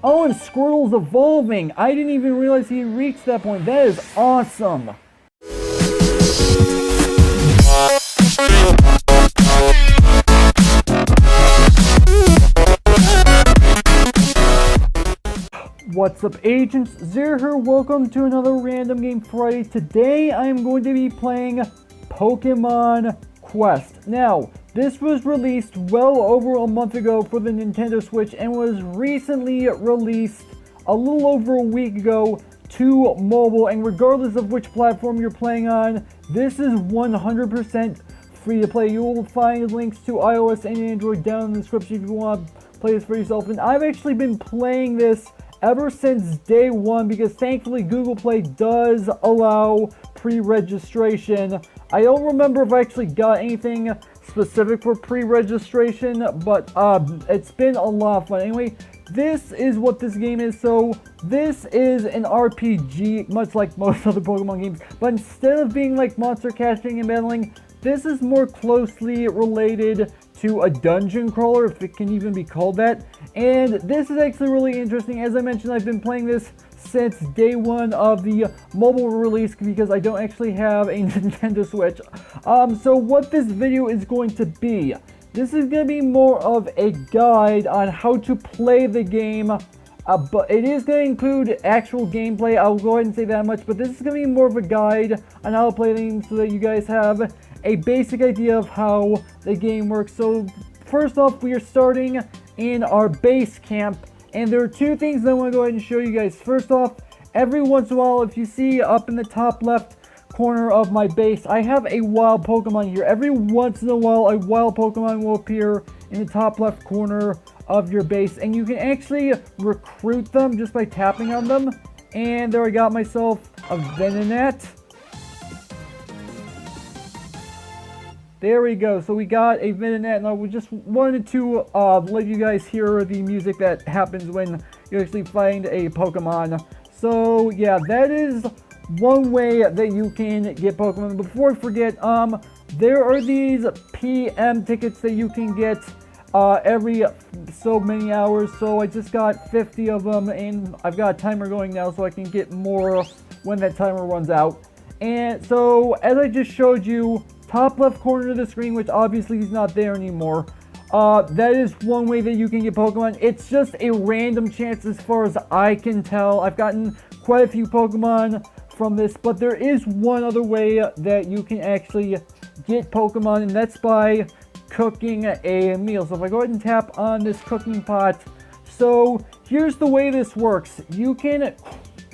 Oh, and Squirtle's evolving. I didn't even realize he reached that point. That is awesome. What's up, agents? Zero here. Welcome to another Random Game Friday. Today I am going to be playing Pokemon Quest. Now, this was released well over a month ago for the Nintendo Switch and was recently released a little over a week ago to mobile. And regardless of which platform you're playing on, this is 100% free to play. You will find links to iOS and Android down in the description if you want to play this for yourself. And I've actually been playing this ever since day one because thankfully Google Play does allow pre-registration. I don't remember if I actually got anything specific for pre-registration, but it's been a lot of fun. Anyway, this is what this game is. So this is an RPG, much like most other Pokemon games, but instead of being like monster catching and battling, this is more closely related to a dungeon crawler, if it can even be called that. And this is actually really interesting. As I mentioned, I've been playing this since day one of the mobile release because I don't actually have a Nintendo Switch. So what this video is going to be, this is going to be more of a guide on how to play the game. But it is going to include actual gameplay. I'll go ahead and say that much. But this is going to be more of a guide on how to play the game so that you guys have a basic idea of how the game works. So first off, we are starting in our base camp. And there are two things that I want to go ahead and show you guys. First off, every once in a while, if you see up in the top left corner of my base, I have a wild Pokemon here. Every once in a while, a wild Pokemon will appear in the top left corner of your base, and you can actually recruit them just by tapping on them. And there I got myself a Venonat. There we go. So we got a Venonat, and I just wanted to let you guys hear the music that happens when you actually find a Pokemon. So yeah, that is one way that you can get Pokemon. Before I forget, there are these PM tickets that you can get every so many hours. So I just got 50 of them, and I've got a timer going now so I can get more when that timer runs out. And so as I just showed you, top left corner of the screen, which obviously is not there anymore, that is one way that you can get Pokemon. It's just a random chance as far as I can tell. I've gotten quite a few Pokemon from this, but there is one other way that you can actually get Pokemon, and that's by cooking a meal. So if I go ahead and tap on this cooking pot, so here's the way this works. You can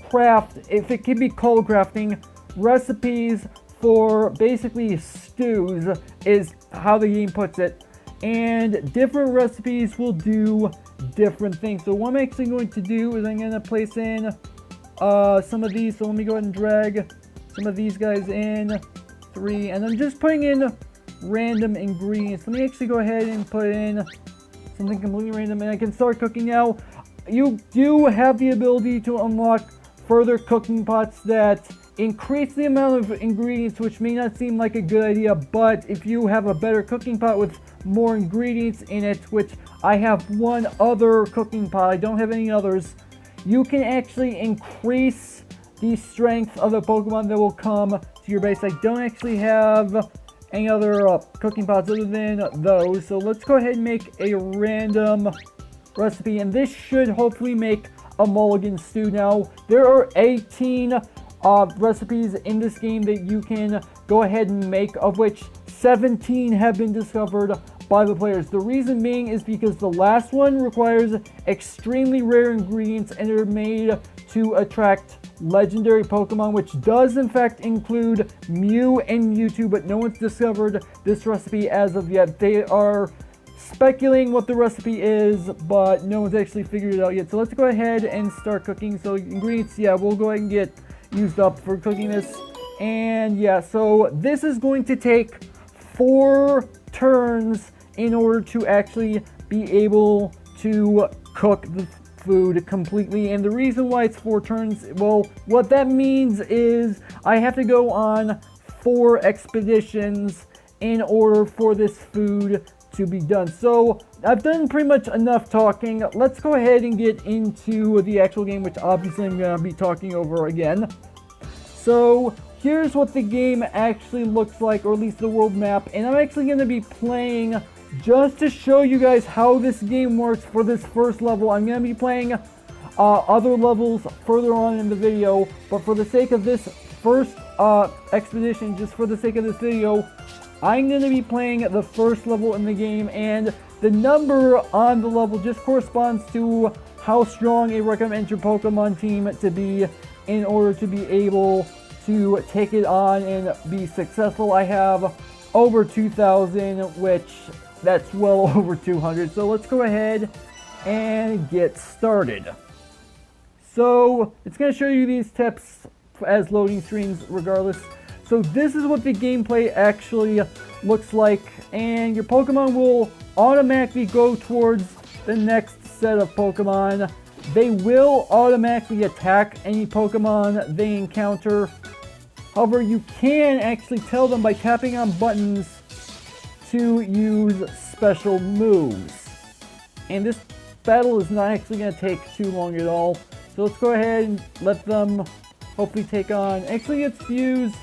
craft, if it can be called crafting, recipes for basically stews is how the game puts it, and different recipes will do different things. So what I'm actually going to do is I'm going to place in some of these. So let me go ahead and drag some of these guys in, 3, and I'm just putting in random ingredients. Let me actually go ahead and put in something completely random, and I can start cooking now. You do have the ability to unlock further cooking pots that increase the amount of ingredients, which may not seem like a good idea, but if you have a better cooking pot with more ingredients in it, which I have one other cooking pot, I don't have any others, you can actually increase the strength of the Pokemon that will come to your base. I don't actually have any other cooking pots other than those, so let's go ahead and make a random recipe, and this should hopefully make a mulligan stew. Now, there are 18 recipes in this game that you can go ahead and make, of which 17 have been discovered by the players. The reason being is because the last one requires extremely rare ingredients, and they're made to attract legendary Pokemon, which does in fact include Mew and Mewtwo, but no one's discovered this recipe as of yet. They are speculating what the recipe is, but no one's actually figured it out yet. So let's go ahead and start cooking. So ingredients, yeah, we'll go ahead and get used up for cooking this. And yeah, so this is going to take 4 turns in order to actually be able to cook the food completely. And the reason why it's 4 turns, well, what that means is I have to go on 4 expeditions in order for this food to be done. So I've done pretty much enough talking. Let's go ahead and get into the actual game, which obviously I'm going to be talking over again. So here's what the game actually looks like, or at least the world map, and I'm actually going to be playing just to show you guys how this game works for this first level. I'm going to be playing other levels further on in the video, but for the sake of this first expedition, just for the sake of this video, I'm going to be playing the first level in the game, and the number on the level just corresponds to how strong a recommend your Pokemon team to be in order to be able to take it on and be successful. I have over 2,000, which that's well over 200. So let's go ahead and get started. So it's going to show you these tips as loading screens regardless. So this is what the gameplay actually looks like, and your Pokemon will automatically go towards the next set of Pokemon. They will automatically attack any Pokemon they encounter. However, you can actually tell them by tapping on buttons to use special moves. And this battle is not actually going to take too long at all. So let's go ahead and let them hopefully take on. Actually, it's used.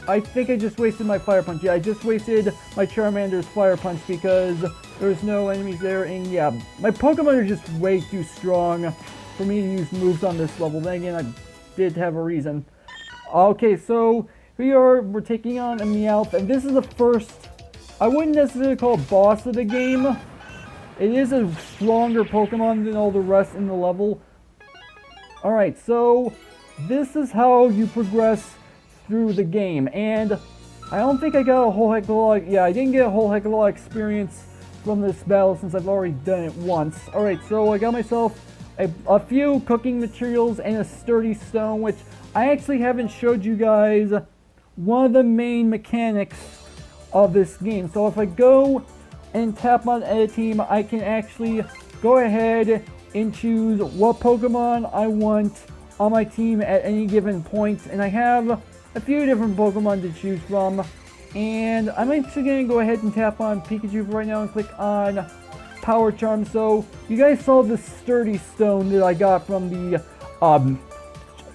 I think I just wasted my Fire Punch. Yeah, I just wasted my Charmander's Fire Punch because there's no enemies there. And yeah, my Pokemon are just way too strong for me to use moves on this level. Then again, I did have a reason. Okay, so here we're taking on a Meowth, and this is the first, I wouldn't necessarily call it boss of the game. It is a stronger Pokemon than all the rest in the level. Alright, so this is how you progress through the game, and I don't think I got a whole heck of a lot, yeah, I didn't get a whole heck of a lot of experience from this battle since I've already done it once. Alright, so I got myself a few cooking materials and a sturdy stone, which I actually haven't showed you guys one of the main mechanics of this game. So if I go and tap on edit team, I can actually go ahead and choose what Pokemon I want on my team at any given point, and I have a few different Pokemon to choose from, and I'm actually going to go ahead and tap on Pikachu for right now and click on Power Charm. So you guys saw the sturdy stone that I got from the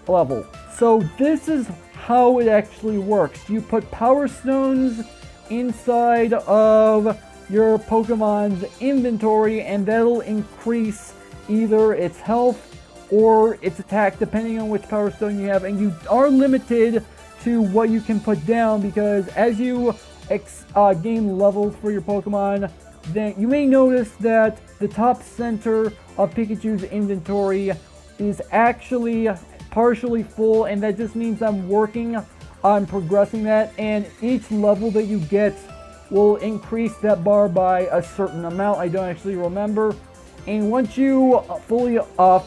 level. So this is how it actually works. You put Power Stones inside of your Pokemon's inventory, and that'll increase either its health or its attack depending on which Power Stone you have, and you are limited to what you can put down, because as you gain levels for your Pokemon, then you may notice that the top center of Pikachu's inventory is actually partially full, and that just means I'm working on progressing that, and each level that you get will increase that bar by a certain amount. I don't actually remember. And once you fully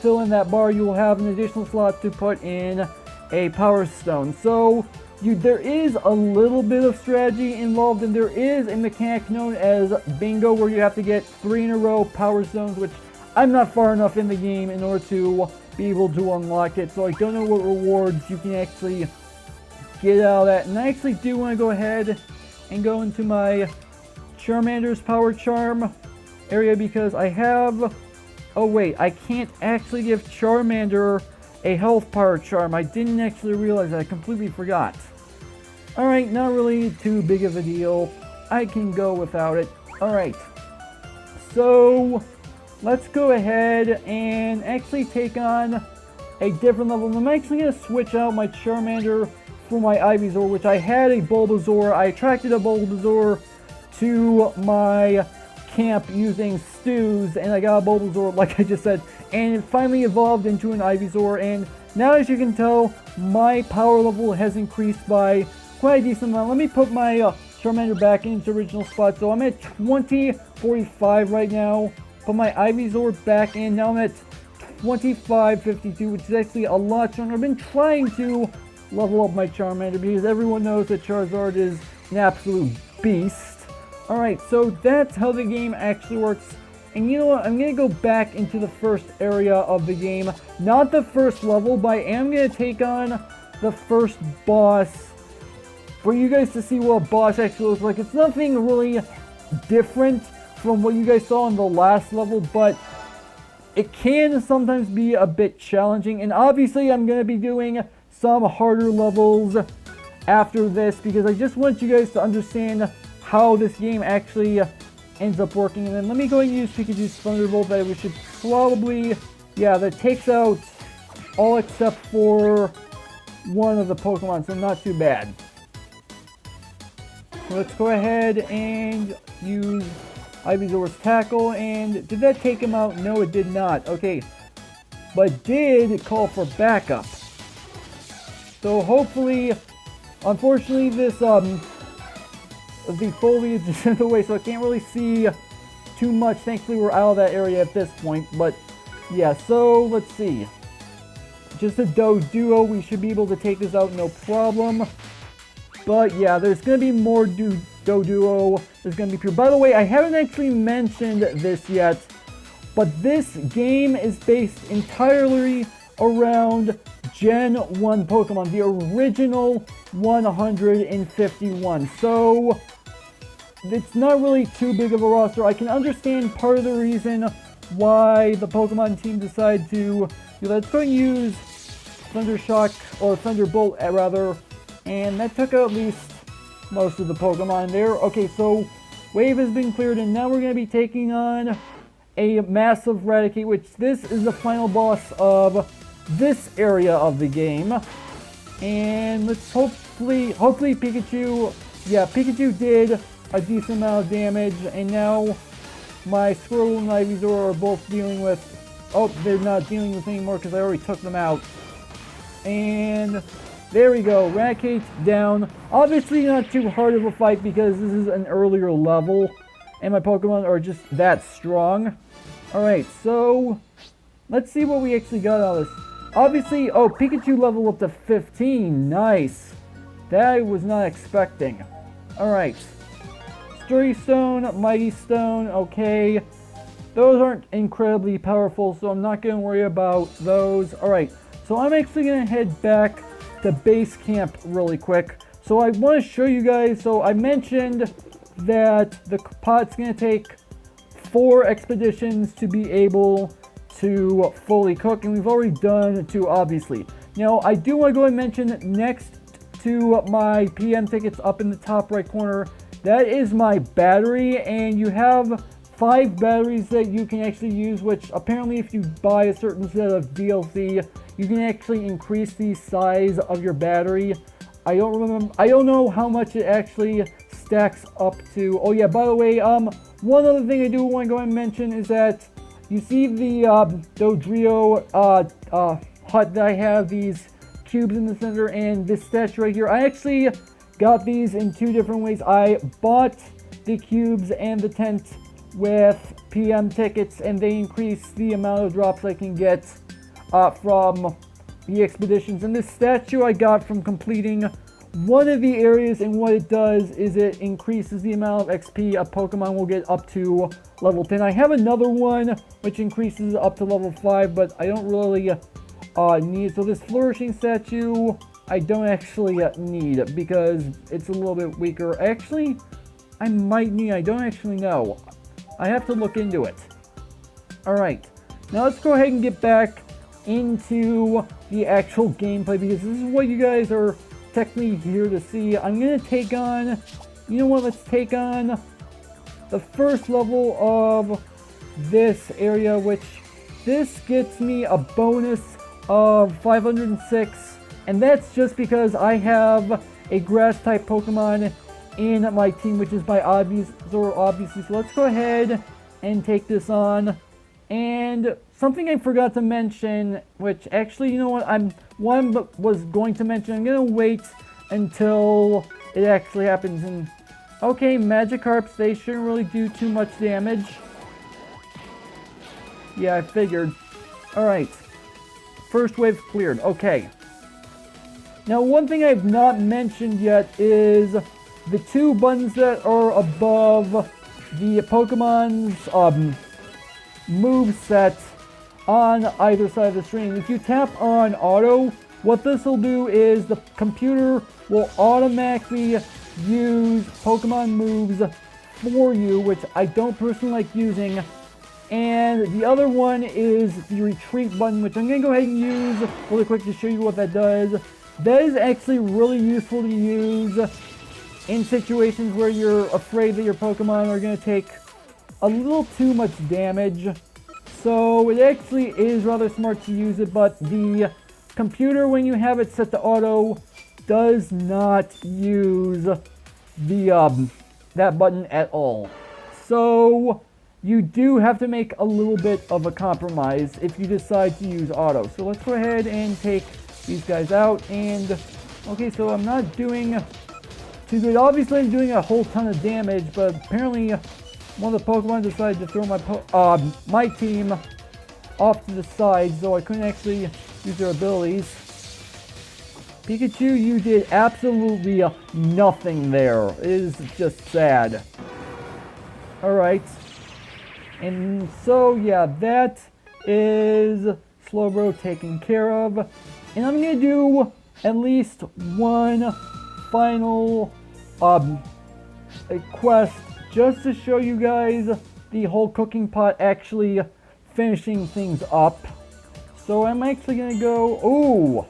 fill in that bar, you will have an additional slot to put in a Power Stone. So there is a little bit of strategy involved, and there is a mechanic known as Bingo, where you have to get 3 in a row Power Stones, which I'm not far enough in the game in order to be able to unlock it. So I don't know what rewards you can actually get out of that. And I actually do want to go ahead and go into my Charmander's Power Charm area, because I have, oh wait, I can't actually give Charmander a health Power Charm. I didn't actually realize that. I completely forgot. Alright, not really too big of a deal. I can go without it. Alright, so let's go ahead and actually take on a different level. I'm actually going to switch out my Charmander for my Ivysaur, which I had a Bulbasaur. I attracted a Bulbasaur to my camp using stews, and I got a Bulbasaur, like I just said, and it finally evolved into an Ivysaur, and now, as you can tell, my power level has increased by quite a decent amount. Let me put my Charmander back in its original spot. So I'm at 2045 right now. Put my Ivysaur back in. Now I'm at 2552, which is actually a lot stronger. I've been trying to level up my Charmander because everyone knows that Charizard is an absolute beast. Alright, so that's how the game actually works. And you know what? I'm going to go back into the first area of the game. Not the first level, but I am going to take on the first boss for you guys to see what a boss actually looks like. It's nothing really different from what you guys saw in the last level, but it can sometimes be a bit challenging. And obviously I'm going to be doing some harder levels after this because I just want you guys to understand how this game actually ends up working. And then let me go and use Pikachu's Thunderbolt that we should probably, yeah, that takes out all except for one of the Pokemon, so not too bad. So let's go ahead and use Ivysaur's Tackle, and did that take him out? No, it did not. Okay, but did call for backup. So hopefully, unfortunately, this the foliage is in the way, so I can't really see too much. Thankfully, we're out of that area at this point. But yeah, so let's see. Just a Doduo, we should be able to take this out no problem. But yeah, there's going to be more Doduo. There's going to be pure. By the way, I haven't actually mentioned this yet, but this game is based entirely around Gen 1 Pokemon, the original 151. So it's not really too big of a roster. I can understand part of the reason why the Pokemon team decided to, let's go and use Thundershock, or Thunderbolt rather, and that took out at least most of the Pokemon there. Okay, so wave has been cleared, and now we're going to be taking on a massive Raticate, which this is the final boss of this area of the game. And let's hopefully Pikachu, yeah, Pikachu did a decent amount of damage, and now my Squirtle and Ivysaur are both dealing with, oh, they're not dealing with anymore because I already took them out. And there we go, Raticate's down. Obviously not too hard of a fight because this is an earlier level and my Pokemon are just that strong. Alright, so let's see what we actually got out of this. Obviously, oh, Pikachu level up to 15, nice. That I was not expecting. Alright, Sturdy Stone, Mighty Stone, okay. Those aren't incredibly powerful, so I'm not going to worry about those. Alright, so I'm actually going to head back to base camp really quick. So I want to show you guys, so I mentioned that the pod's going to take 4 expeditions to be able to fully cook, and we've already done 2, obviously. Now, I do want to go and mention next to my PM tickets up in the top right corner, that is my battery, and you have 5 batteries that you can actually use, which apparently if you buy a certain set of DLC, you can actually increase the size of your battery. I don't know how much it actually stacks up to. Oh yeah, by the way, one other thing I do want to go and mention is that you see the Dodrio hut that I have, these cubes in the center, and this statue right here. I actually got these in 2 different ways. I bought the cubes and the tent with PM tickets, and they increase the amount of drops I can get from the expeditions. And this statue I got from completing one of the areas, and what it does is it increases the amount of XP a Pokemon will get up to level 10. I have another one which increases up to level 5, but I don't really need. So this flourishing statue I don't actually need because it's a little bit weaker. Actually, I might need, I don't actually know. I have to look into it. Alright, now let's go ahead and get back into the actual gameplay because this is what you guys are technically here to see. I'm going to take on, you know what, let's take on the first level of this area, which this gets me a bonus of 506, and that's just because I have a grass type Pokemon in my team, which is my Ivysaur, obviously. So let's go ahead and take this on. And something I forgot to mention, which actually, you know what, one was going to mention, I'm going to wait until it actually happens. And okay, Magikarps, they shouldn't really do too much damage. Yeah, I figured. Alright, first wave cleared, okay. Now, one thing I've not mentioned yet is the 2 buttons that are above the Pokemon's move set on either side of the screen. If you tap on auto, what this will do is the computer will automatically use Pokemon moves for you, which I don't personally like using. And the other one is the retreat button, which I'm going to go ahead and use really quick to show you what that does. That is actually really useful to use in situations where you're afraid that your Pokemon are going to take a little too much damage. So it actually is rather smart to use it, but the computer, when you have it set to auto, does not use the that button at all. So you do have to make a little bit of a compromise if you decide to use auto. So let's go ahead and take these guys out. And okay, so I'm not doing too good. Obviously I'm doing a whole ton of damage, but apparently one of the Pokemon decided to throw my team off to the side, so I couldn't actually use their abilities. Pikachu, you did absolutely nothing there. It is just sad. Alright. And so, yeah, that is Slowbro taken care of. And I'm going to do at least one final quest just to show you guys the whole cooking pot actually finishing things up. So I'm actually going to go... Ooh!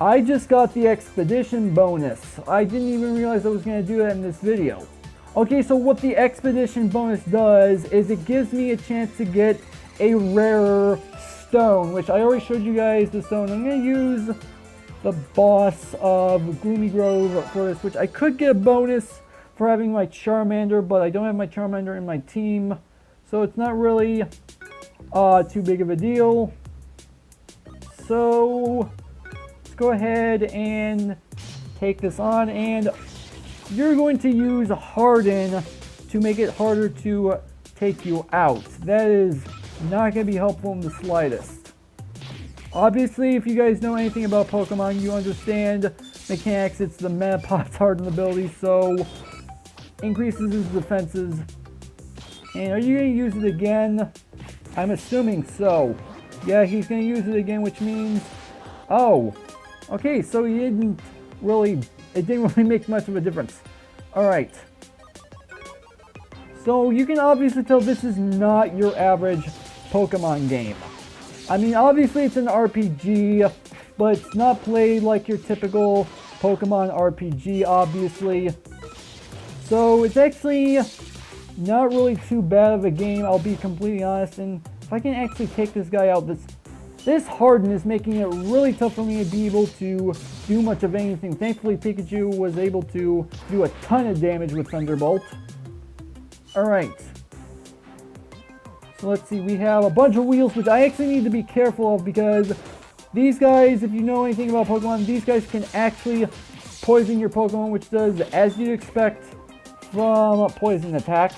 I just got the expedition bonus. I didn't even realize I was going to do that in this video. Okay, so what the expedition bonus does is it gives me a chance to get a rarer stone, which I already showed you guys the stone. I'm going to use the boss of Gloomy Grove for this, which I could get a bonus for having my Charmander, but I don't have my Charmander in my team, so it's not really too big of a deal. So let's go ahead and take this on, and you're going to use Harden to make it harder to take you out. That is not going to be helpful in the slightest. Obviously, if you guys know anything about Pokemon, you understand mechanics. It's the Metapod's Harden ability, so increases his defenses. And are you going to use it again? I'm assuming so. Yeah, he's going to use it again, which means... Oh, okay, so he didn't really... It didn't really make much of a difference. Alright. So you can obviously tell this is not your average Pokemon game. I mean, obviously it's an RPG, but it's not played like your typical Pokemon RPG, obviously. So it's actually not really too bad of a game, I'll be completely honest. And if I can actually take this guy out, this Harden is making it really tough for me to be able to do much of anything. Thankfully, Pikachu was able to do a ton of damage with Thunderbolt. Alright. So let's see, we have a bunch of wheels, which I actually need to be careful of because these guys, if you know anything about Pokemon, these guys can actually poison your Pokemon, which does as you'd expect from poison attacks.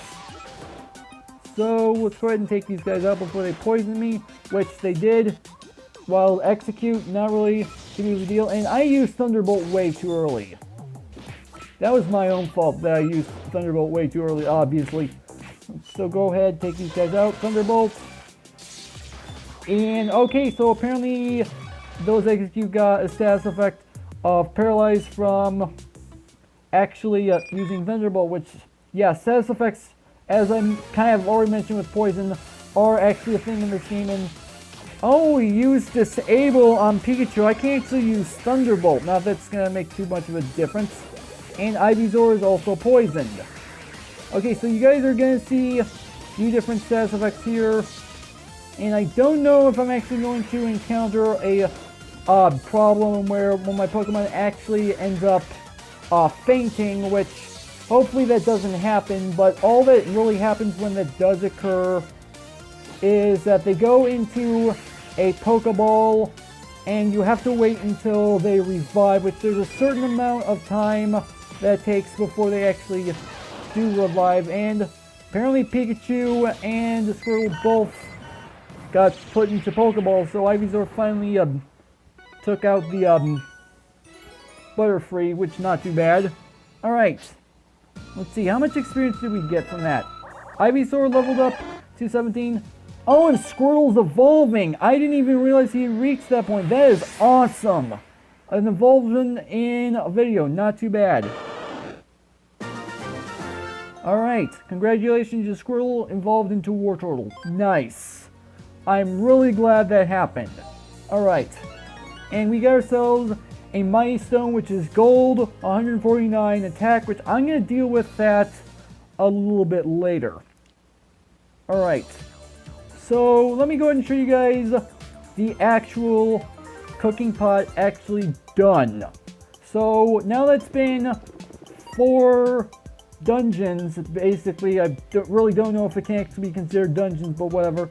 So let's go ahead and take these guys out before they poison me, which they did. While execute, not really too big of a deal. And I used Thunderbolt way too early. That was my own fault that I used Thunderbolt way too early, obviously. So go ahead, take these guys out. Thunderbolt. And okay, so apparently those execute got a status effect of paralyzed from actually using Thunderbolt, which, yeah, status effects, as I kind of already mentioned with Poison, are actually a thing in this game. And oh, we used Disable on Pikachu. I can't actually use Thunderbolt. Not that's going to make too much of a difference. And Ivysaur is also poisoned. Okay, so you guys are going to see a few different status effects here. And I don't know if I'm actually going to encounter a problem where when my Pokemon actually ends up fainting, which hopefully that doesn't happen. But all that really happens when that does occur is that they go into a Pokeball and you have to wait until they revive, which there's a certain amount of time that it takes before they actually do revive. And apparently Pikachu and Squirtle both got put into Pokeballs, so Ivysaur finally took out the Butterfree, which not too bad. Alright, let's see, how much experience did we get from that? Ivysaur leveled up to 17. Oh, and Squirtle's evolving! I didn't even realize he reached that point. That is awesome! An evolution in a video, not too bad. Alright, congratulations to Squirtle involved into War Turtle. Nice. I'm really glad that happened. Alright, and we got ourselves a Mighty Stone, which is gold, 149 attack, which I'm going to deal with that a little bit later. Alright, so let me go ahead and show you guys the actual cooking pot actually done. So now that's been 4 dungeons, basically. I really don't know if it can actually be considered dungeons, but whatever.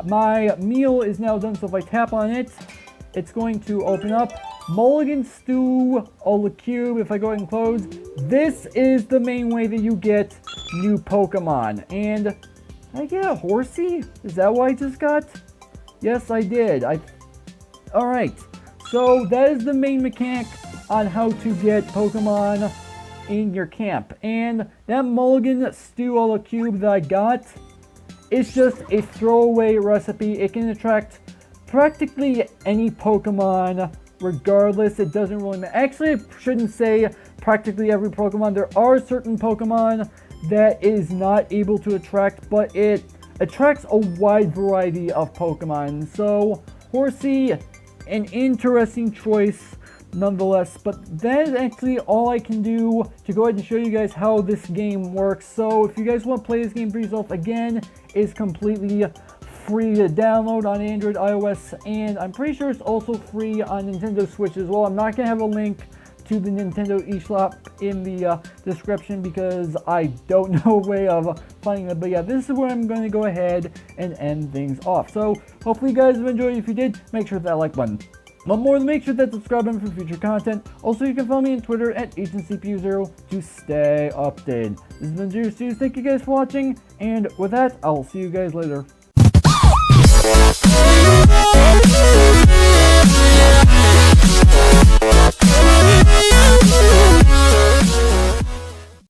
My meal is now done, so if I tap on it, it's going to open up. Mulligan Stew TUMBLECUbe. If I go ahead and close, this is the main way that you get new Pokemon. And did I get a Horsey? Is that what I just got? Yes, I did. Alright, so that is the main mechanic on how to get Pokemon in your camp. And that Mulligan Stew TUMBLECUbe that I got, it's just a throwaway recipe. It can attract practically any Pokemon regardless. It doesn't really matter. Actually, I shouldn't say practically every Pokemon. There are certain Pokemon that is not able to attract, but it attracts a wide variety of Pokemon. So Horsey, an interesting choice nonetheless, but that is actually all I can do to go ahead and show you guys how this game works. So if you guys want to play this game for yourself, again, it's completely free to download on Android, iOS, and I'm pretty sure it's also free on Nintendo Switch as well. I'm not going to have a link to the Nintendo eShop in the description because I don't know a way of finding it. But yeah, this is where I'm going to go ahead and end things off. So hopefully you guys have enjoyed. If you did, make sure to hit that like button. But more than make sure that subscribe button for future content. Also, you can follow me on Twitter at AgentCPU0 to stay updated. This has been Zero Studios. Thank you guys for watching, and with that, I'll see you guys later.